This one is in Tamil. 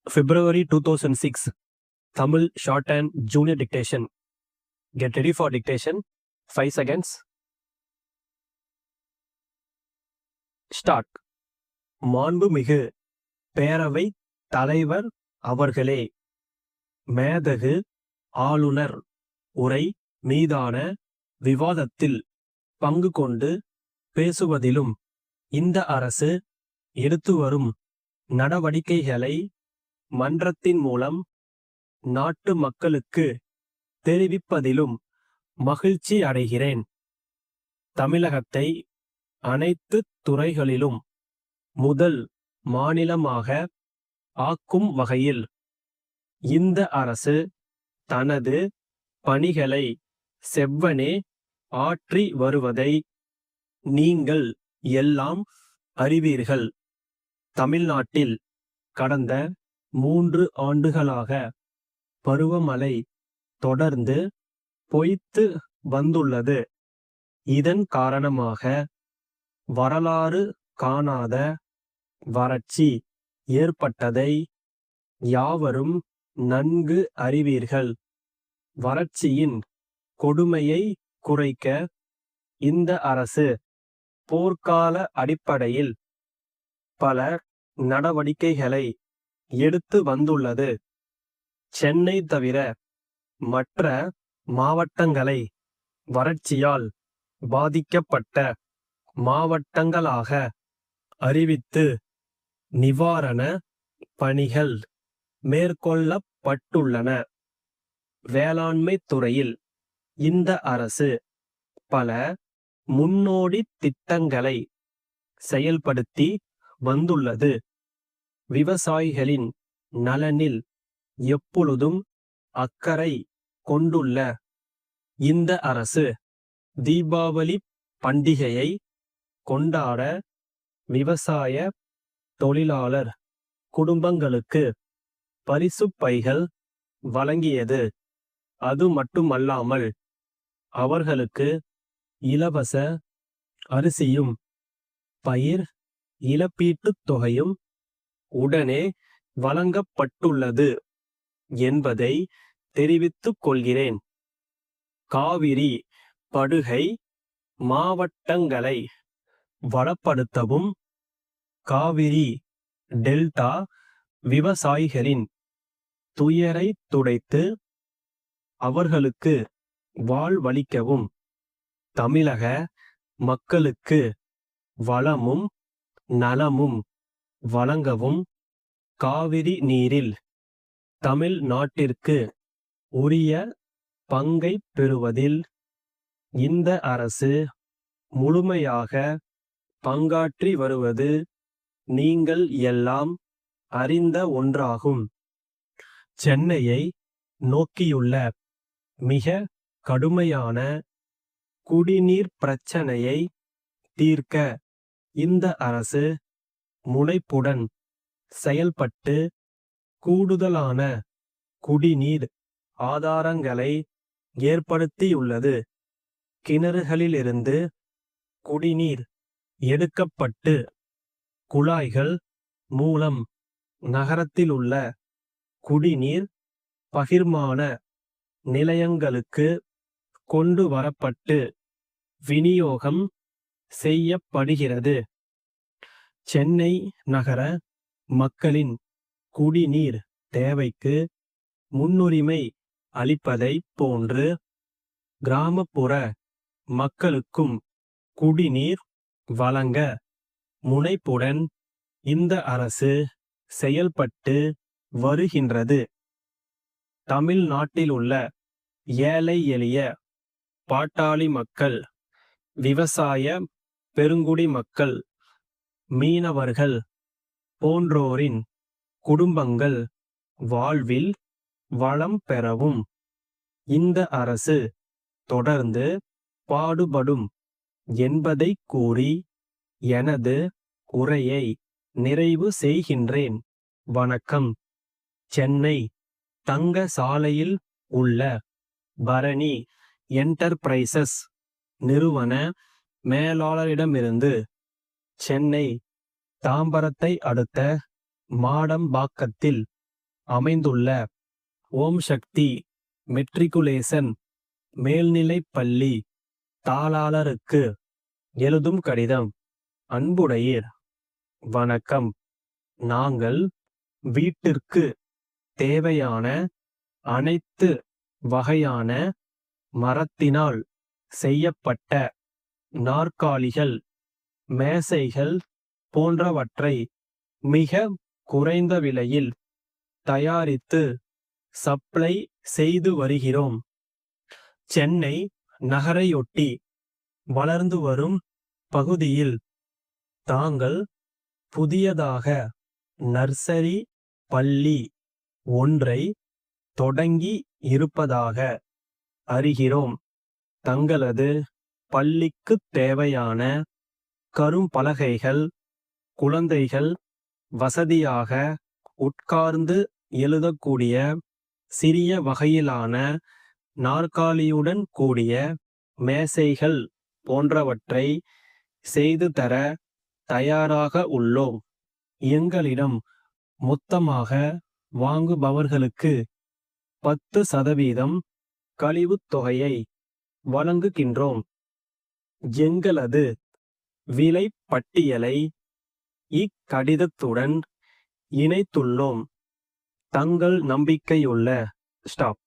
February 2006, Tamil Shorthand Junior Dictation. Get ready for dictation. 5 seconds. Start. மாண்புமிகு பேரவை தலைவர் அவர்களே, மேதகு ஆளுநர் உரை மீதான விவாதத்தில் பங்கு கொண்டு பேசுவதிலும் இந்த அரசு எடுத்து வரும் நடவடிக்கைகளை மன்றத்தின் மூலம் நாட்டு மக்களுக்கு தெரிவிப்பதிலும் மகிழ்ச்சி அடைகிறேன். தமிழகத்தை அனைத்து துறைகளிலும் முதல் மாநிலமாக ஆக்கும் வகையில் இந்த அரசு தனது பணிகளை செவ்வனே ஆற்றி வருவதை நீங்கள் எல்லாம் அறிவீர்கள். தமிழ்நாட்டில் கடந்த 3 ஆண்டுகளாக பருவமழை தொடர்ந்து பொய்த்து வந்துள்ளது. இதன் காரணமாக வரலாறு காணாத வறட்சி ஏற்பட்டதை யாவரும் நன்கு அறிவீர்கள். வறட்சியின் கொடுமையை குறைக்க இந்த அரசு போர்க்கால அடிப்படையில் பல நடவடிக்கைகளை எடுத்து வந்துள்ளது. சென்னை தவிர மற்ற மாவட்டங்களை வறட்சியால் பாதிக்கப்பட்ட மாவட்டங்களாக அறிவித்து நிவாரண பணிகள் மேற்கொள்ளப்பட்டுள்ளன. வேளாண்மை துறையில் இந்த அரசு பல முன்னோடி திட்டங்களை செயல்படுத்தி வந்துள்ளது. விவசாயிகளின் நலனில் எப்பொழுதும் அக்கறை கொண்டுள்ள இந்த அரசு தீபாவளி பண்டிகையை கொண்டாட விவசாய தொழிலாளர் குடும்பங்களுக்கு பரிசுப் பைகள் வழங்கியது. அது மட்டுமல்லாமல் அவர்களுக்கு இலவச அரிசியும் பயிர் இழப்பீட்டுத் தொகையும் உடனே வழங்கப்பட்டுள்ளது என்பதை தெரிவித்துக் கொள்கிறேன். காவிரி படுகை மாவட்டங்களை வளப்படுத்தவும் காவிரி டெல்டா விவசாயிகளின் துயரை துடைத்து அவர்களுக்கு வாழ்வளிக்கவும் தமிழக மக்களுக்கு வளமும் நலமும் வழங்கவும் காவிரி நீரில் தமிழ்நாட்டிற்கு உரிய பங்கை பெறுவதில் இந்த அரசு முழுமையாக பங்காற்றி வருவது நீங்கள் எல்லாம் அறிந்த ஒன்றாகும். சென்னையை நோக்கியுள்ள மிக கடுமையான குடிநீர் பிரச்சனையை தீர்க்க இந்த அரசு முனைப்புடன் செயல்பட்டு கூடுதலான குடிநீர் ஆதாரங்களை ஏற்படுத்தியுள்ளது. கிணறுகளிலிருந்து குடிநீர் எடுக்கப்பட்டு குழாய்கள் மூலம் நகரத்திலுள்ள குடிநீர் பகிர்மான நிலையங்களுக்கு கொண்டு வரப்பட்டு விநியோகம் செய்யப்படுகிறது. சென்னை நகர மக்களின் குடிநீர் தேவைக்கு முன்னுரிமை அளிப்பதை போன்று கிராமப்புற மக்களுக்கும் குடிநீர் வழங்க முனைப்புடன் இந்த அரசு செயல்பட்டு வருகின்றது. தமிழ்நாட்டிலுள்ள ஏழை எளிய பாட்டாளி மக்கள், விவசாய பெருங்குடி மக்கள், மீனவர்கள் போன்றோரின் குடும்பங்கள் வாழ்வில் வளம் பெறவும் இந்த அரசு தொடர்ந்து பாடுபடும் என்பதை கூறி எனது உரையை நிறைவு செய்கின்றேன். வணக்கம். சென்னை தங்க சாலையில் உள்ள பரணி என்டர்பிரைசஸ் நிறுவன மேலாளரிடமிருந்து சென்னை தாம்பரத்தை அடுத்த மாடம்பாக்கத்தில் அமைந்துள்ள ஓம் சக்தி மெட்ரிகுலேஷன் மேல்நிலைப் பள்ளி தாளாளருக்கு எழுதும் கடிதம். அன்புடையீர், வணக்கம். நாங்கள் வீட்டிற்கு தேவையான அனைத்து வகையான மரத்தினால் செய்யப்பட்ட நாற்காலிகள், மேசைகள் போன்றவற்றை மிக குறைந்த விலையில் தயாரித்து சப்ளை செய்து வருகிறோம். சென்னை நகரையொட்டி வளர்ந்து வரும் பகுதியில் தாங்கள் புதியதாக நர்சரி பள்ளி ஒன்றை தொடங்கி இருப்பதாக அறிகிறோம். தங்களது பள்ளிக்குத் தேவையான கரும்பலகைகள், குழந்தைகள் வசதியாக உட்கார்ந்து எழுதக்கூடிய சிறிய வகையிலான நாற்காலியுடன் கூடிய மேசைகள் போன்றவற்றை செய்து தர தயாராக உள்ளோம். எங்களிடம் மொத்தமாக வாங்குபவர்களுக்கு 10% கழிவுத் தொகையை வழங்குகின்றோம். எங்களது விலை பட்டியலை இக்கடிதத்துடன் இணைத்துள்ளோம். தங்கள் நம்பிக்கையுள்ள ஸ்டாப்.